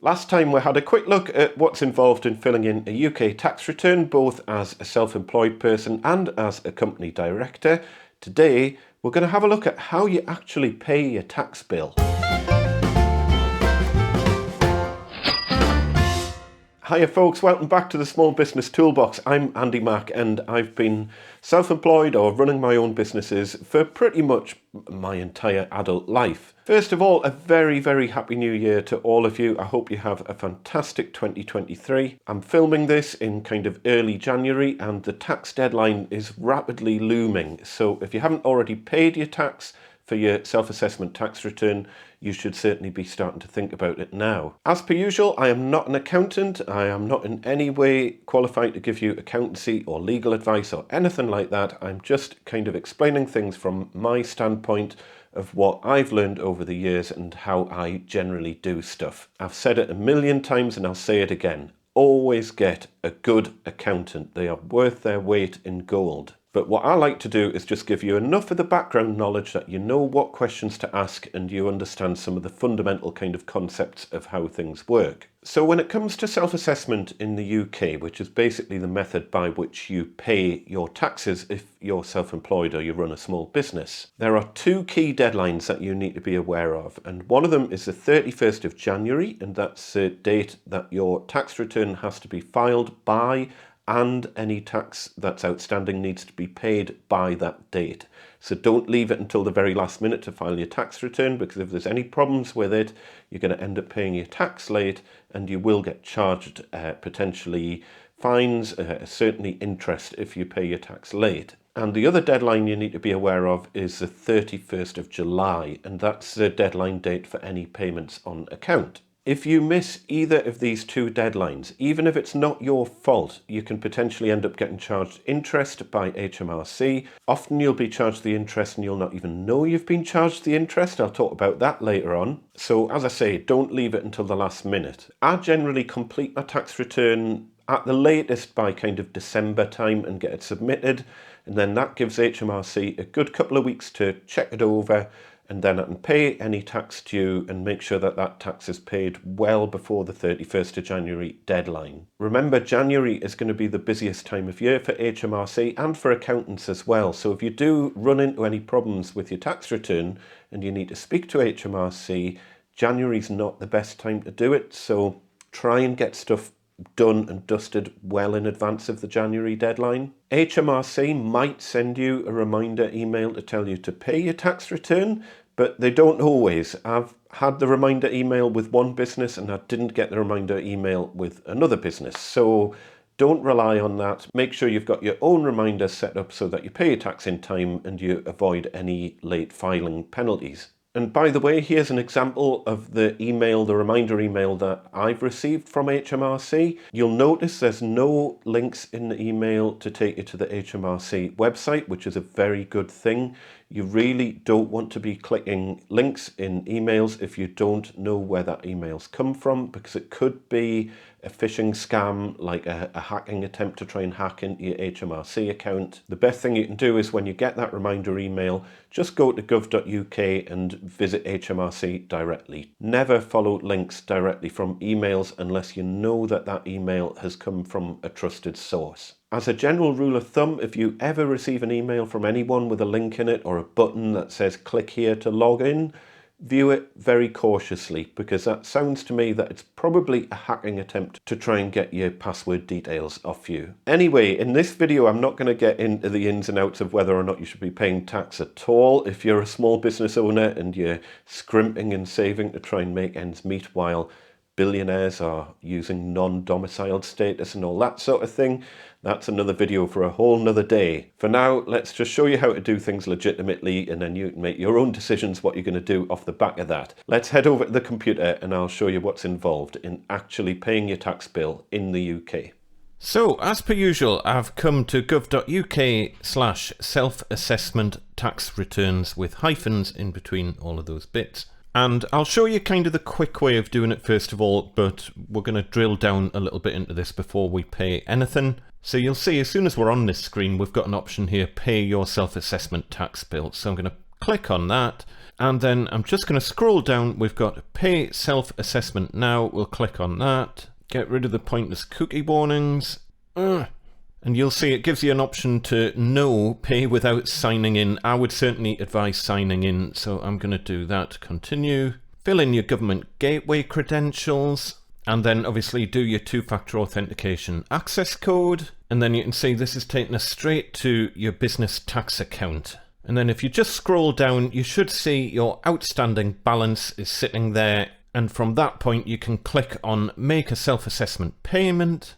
Last time we had a quick look at what's involved in filling in a UK tax return, both as a self-employed person and as a company director. Today, we're going to have a look at how you actually pay your tax bill. Hiya folks, welcome back to the Small Business Toolbox. I'm Andy Mack and I've been self-employed or running my own businesses for pretty much my entire adult life. First of all, a very, very happy new year to all of you. I hope you have a fantastic 2023. I'm filming this in kind of early January and the tax deadline is rapidly looming. So if you haven't already paid your tax for your self-assessment tax return, you should certainly be starting to think about it now. As per usual, I am not an accountant. I am not in any way qualified to give you accountancy or legal advice or anything like that. I'm just kind of explaining things from my standpoint of what I've learned over the years and how I generally do stuff. I've said it a million times and I'll say it again. Always get a good accountant. They are worth their weight in gold. But what I like to do is just give you enough of the background knowledge that you know what questions to ask and you understand some of the fundamental kind of concepts of how things work. So when it comes to self-assessment in the UK, which is basically the method by which you pay your taxes if you're self-employed or you run a small business, there are two key deadlines that you need to be aware of. And one of them is the 31st of January, and that's the date that your tax return has to be filed by, and any tax that's outstanding needs to be paid by that date. So don't leave it until the very last minute to file your tax return, because if there's any problems with it, you're going to end up paying your tax late and you will get charged potentially fines, certainly interest if you pay your tax late. And the other deadline you need to be aware of is the 31st of July, and that's the deadline date for any payments on account. If you miss either of these two deadlines, even if it's not your fault, you can potentially end up getting charged interest by HMRC. Often you'll be charged the interest and you'll not even know you've been charged the interest. I'll talk about that later on. So as I say, don't leave it until the last minute. I generally complete my tax return at the latest by kind of December time and get it submitted. And then that gives HMRC a good couple of weeks to check it over, and then I can pay any tax due and make sure that that tax is paid well before the 31st of January deadline. Remember, January is going to be the busiest time of year for HMRC and for accountants as well. So if you do run into any problems with your tax return and you need to speak to HMRC, January's not the best time to do it. So try and get stuff done and dusted well in advance of the January deadline. HMRC might send you a reminder email to tell you to pay your tax return, but they don't always. I've had the reminder email with one business and I didn't get the reminder email with another business. So don't rely on that. Make sure you've got your own reminder set up so that you pay your tax in time and you avoid any late filing penalties. And by the way, here's an example of the reminder email that I've received from HMRC. You'll notice there's no links in the email to take you to the HMRC website, which is a very good thing. You really don't want to be clicking links in emails if you don't know where that email's come from, because it could be a phishing scam, like a hacking attempt to try and hack into your HMRC account. The best thing you can do is when you get that reminder email, just go to gov.uk and visit HMRC directly. Never follow links directly from emails unless you know that that email has come from a trusted source. As a general rule of thumb, if you ever receive an email from anyone with a link in it or a button that says click here to log in, view it very cautiously, because that sounds to me that it's probably a hacking attempt to try and get your password details off you. Anyway, in this video, I'm not going to get into the ins and outs of whether or not you should be paying tax at all if you're a small business owner and you're scrimping and saving to try and make ends meet while billionaires are using non-domiciled status and all that sort of thing. That's another video for a whole nother day. For now, let's just show you how to do things legitimately, and then you can make your own decisions what you're going to do off the back of that. Let's head over to the computer and I'll show you what's involved in actually paying your tax bill in the UK. So, as per usual, I've come to gov.uk/self-assessment tax returns with hyphens in between all of those bits. And I'll show you kind of the quick way of doing it first of all, but we're going to drill down a little bit into this before we pay anything. So you'll see as soon as we're on this screen, we've got an option here, pay your self-assessment tax bill. So I'm going to click on that. And then I'm just going to scroll down. We've got pay self-assessment now. We'll click on that. Get rid of the pointless cookie warnings. And you'll see it gives you an option to no pay without signing in. I would certainly advise signing in, so I'm going to do that. Continue. Fill in your government gateway credentials, and then obviously do your two-factor authentication access code. And then you can see this is taking us straight to your business tax account. And then if you just scroll down, you should see your outstanding balance is sitting there. And from that point, you can click on make a self-assessment payment.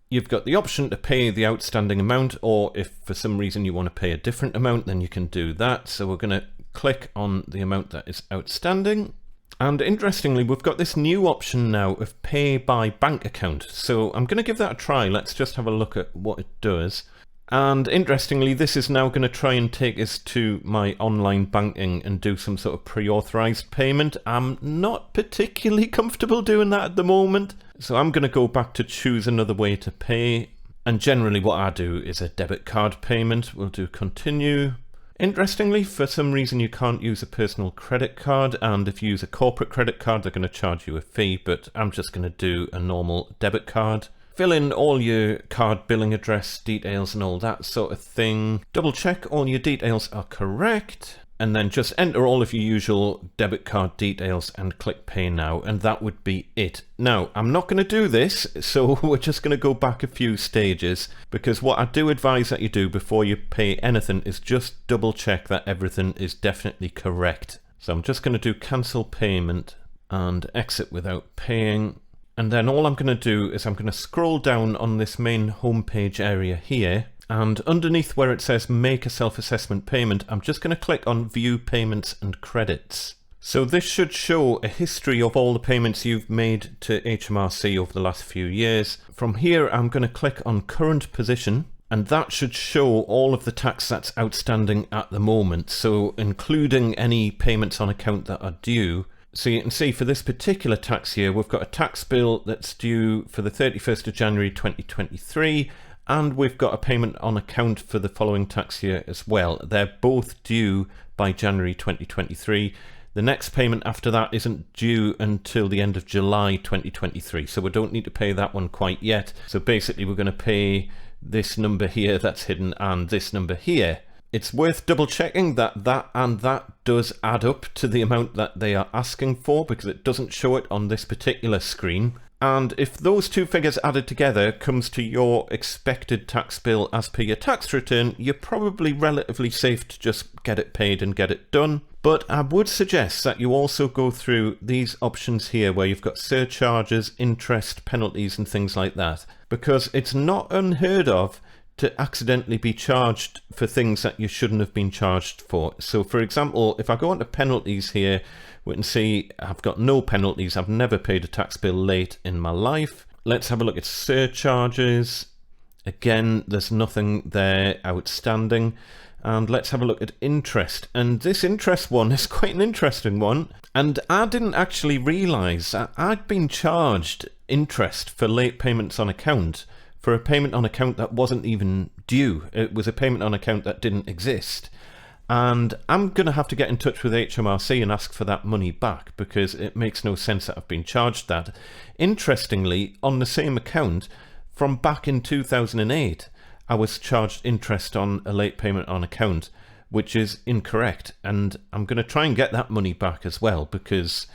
You've got the option to pay the outstanding amount, or if for some reason you want to pay a different amount, then you can do that. So we're going to click on the amount that is outstanding. And interestingly, we've got this new option now of pay by bank account. So I'm going to give that a try. Let's just have a look at what it does. And interestingly, this is now going to try and take us to my online banking and do some sort of pre-authorized payment. I'm not particularly comfortable doing that at the moment. So I'm going to go back to choose another way to pay. And generally what I do is a debit card payment. We'll do continue. Interestingly, for some reason you can't use a personal credit card, and if you use a corporate credit card, they're going to charge you a fee, but I'm just going to do a normal debit card. Fill in all your card billing address details and all that sort of thing. Double check all your details are correct, and then just enter all of your usual debit card details and click pay now, and that would be it. Now, I'm not going to do this, so we're just going to go back a few stages, because what I do advise that you do before you pay anything is just double check that everything is definitely correct. So I'm just going to do cancel payment and exit without paying. And then all I'm going to do is I'm going to scroll down on this main homepage area here, and underneath where it says make a self-assessment payment, I'm just going to click on view payments and credits. So this should show a history of all the payments you've made to HMRC over the last few years. From here, I'm going to click on current position, and that should show all of the tax that's outstanding at the moment. So including any payments on account that are due. So you can see for this particular tax year, we've got a tax bill that's due for the 31st of January 2023, and we've got a payment on account for the following tax year as well. They're both due by January 2023. The next payment after that isn't due until the end of July 2023, so we don't need to pay that one quite yet. So basically we're going to pay this number here that's hidden and this number here. It's worth double checking that that and that does add up to the amount that they are asking for, because it doesn't show it on this particular screen. And if those two figures added together comes to your expected tax bill as per your tax return, you're probably relatively safe to just get it paid and get it done. But I would suggest that you also go through these options here where you've got surcharges, interest, penalties and things like that, because it's not unheard of to accidentally be charged for things that you shouldn't have been charged for. So for example, if I go onto penalties here, we can see I've got no penalties. I've never paid a tax bill late in my life. Let's have a look at surcharges. Again, there's nothing there outstanding. And let's have a look at interest. And this interest one is quite an interesting one. And I didn't actually realize that I'd been charged interest for late payments on account for a payment on account that wasn't even due. It was a payment on account that didn't exist. And I'm going to have to get in touch with HMRC and ask for that money back, because it makes no sense that I've been charged that. Interestingly, on the same account, from back in 2008, I was charged interest on a late payment on account, which is incorrect. And I'm going to try and get that money back as well, because,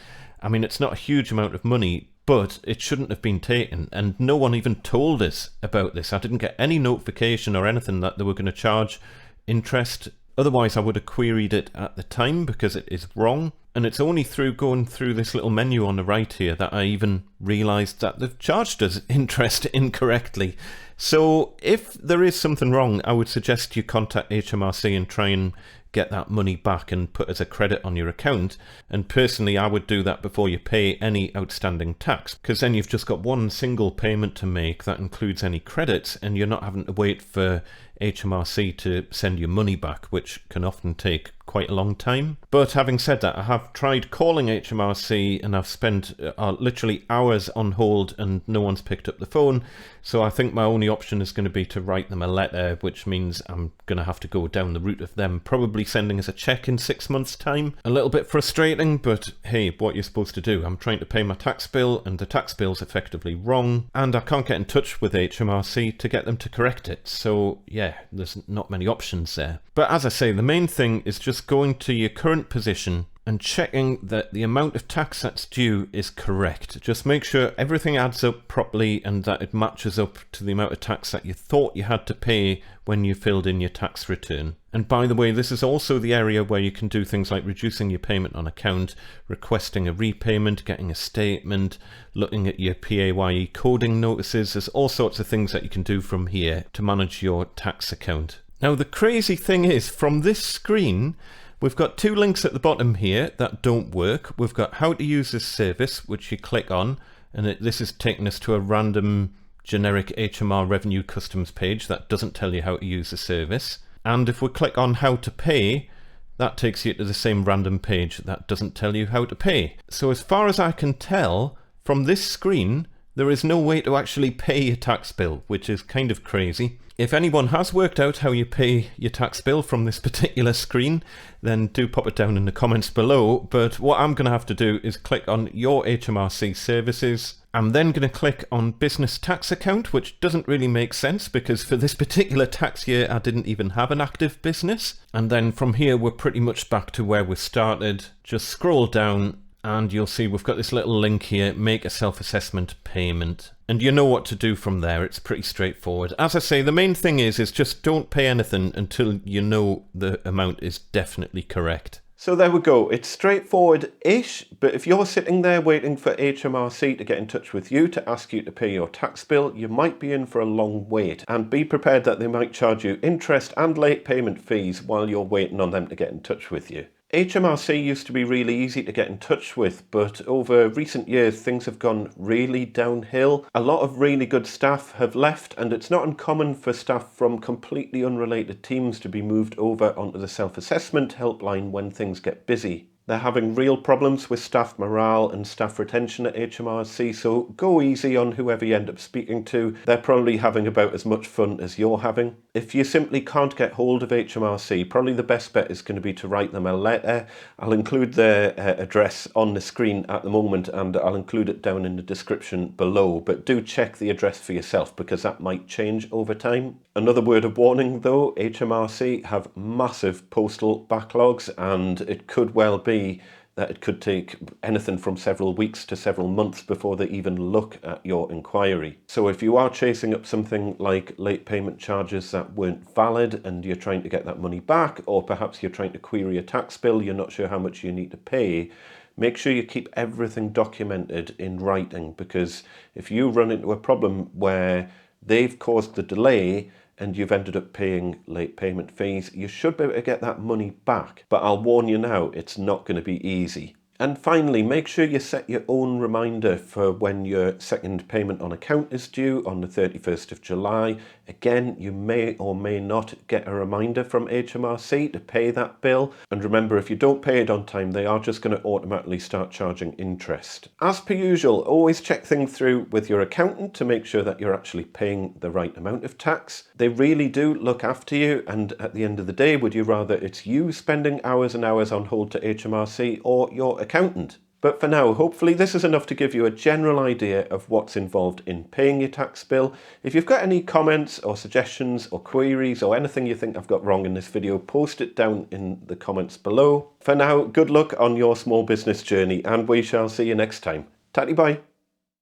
I mean, it's not a huge amount of money, but it shouldn't have been taken, and no one even told us about this. I didn't get any notification or anything that they were going to charge interest. Otherwise I would have queried it at the time, because it is wrong. And it's only through going through this little menu on the right here that I even realised that they've charged us interest incorrectly. So if there is something wrong, I would suggest you contact HMRC and try and get that money back and put as a credit on your account. And personally, I would do that before you pay any outstanding tax, because then you've just got one single payment to make that includes any credits, and you're not having to wait for HMRC to send your money back, which can often take quite a long time. But having said that, I have tried calling HMRC and I've spent literally hours on hold and no one's picked up the phone. So I think my only option is going to be to write them a letter, which means I'm going to have to go down the route of them probably sending us a check in 6 months' time. A little bit frustrating, but hey, what you're supposed to do. I'm trying to pay my tax bill and the tax bill's effectively wrong and I can't get in touch with HMRC to get them to correct it. So yeah, there's not many options there. But as I say, the main thing is just going to your current position and checking that the amount of tax that's due is correct. Just make sure everything adds up properly and that it matches up to the amount of tax that you thought you had to pay when you filled in your tax return. And by the way, this is also the area where you can do things like reducing your payment on account, requesting a repayment, getting a statement, looking at your PAYE coding notices. There's all sorts of things that you can do from here to manage your tax account. Now, the crazy thing is, from this screen, we've got two links at the bottom here that don't work. We've got how to use this service, which you click on, and this is taking us to a random generic HMR revenue customs page that doesn't tell you how to use the service. And if we click on how to pay, that takes you to the same random page that doesn't tell you how to pay. So as far as I can tell, from this screen, there is no way to actually pay your tax bill, which is kind of crazy. If anyone has worked out how you pay your tax bill from this particular screen, then do pop it down in the comments below. But what I'm going to have to do is click on your HMRC services. I'm then going to click on business tax account, which doesn't really make sense because for this particular tax year, I didn't even have an active business. And then from here, we're pretty much back to where we started. Just scroll down and you'll see we've got this little link here, make a self-assessment payment. And you know what to do from there. It's pretty straightforward. As I say, the main thing is just don't pay anything until you know the amount is definitely correct. So there we go. It's straightforward-ish, but if you're sitting there waiting for HMRC to get in touch with you to ask you to pay your tax bill, you might be in for a long wait. And be prepared that they might charge you interest and late payment fees while you're waiting on them to get in touch with you. HMRC used to be really easy to get in touch with, but over recent years things have gone really downhill. A lot of really good staff have left, and it's not uncommon for staff from completely unrelated teams to be moved over onto the self-assessment helpline when things get busy. They're having real problems with staff morale and staff retention at HMRC, so go easy on whoever you end up speaking to. They're probably having about as much fun as you're having. If you simply can't get hold of HMRC, probably the best bet is going to be to write them a letter. I'll include their address on the screen at the moment and I'll include it down in the description below, but do check the address for yourself because that might change over time. Another word of warning though, HMRC have massive postal backlogs and it could well be that it could take anything from several weeks to several months before they even look at your inquiry. So if you are chasing up something like late payment charges that weren't valid and you're trying to get that money back, or perhaps you're trying to query a tax bill, you're not sure how much you need to pay, make sure you keep everything documented in writing, because if you run into a problem where they've caused the delay and you've ended up paying late payment fees, you should be able to get that money back. But I'll warn you now, it's not going to be easy. And finally, make sure you set your own reminder for when your second payment on account is due on the 31st of July. Again, you may or may not get a reminder from HMRC to pay that bill. And remember, if you don't pay it on time, they are just going to automatically start charging interest. As per usual, always check things through with your accountant to make sure that you're actually paying the right amount of tax. They really do look after you, and at the end of the day, would you rather it's you spending hours and hours on hold to HMRC or your accountant? But for now, hopefully this is enough to give you a general idea of what's involved in paying your tax bill. If you've got any comments or suggestions or queries or anything you think I've got wrong in this video, post it down in the comments below. For now, good luck on your small business journey and we shall see you next time. Tatty bye.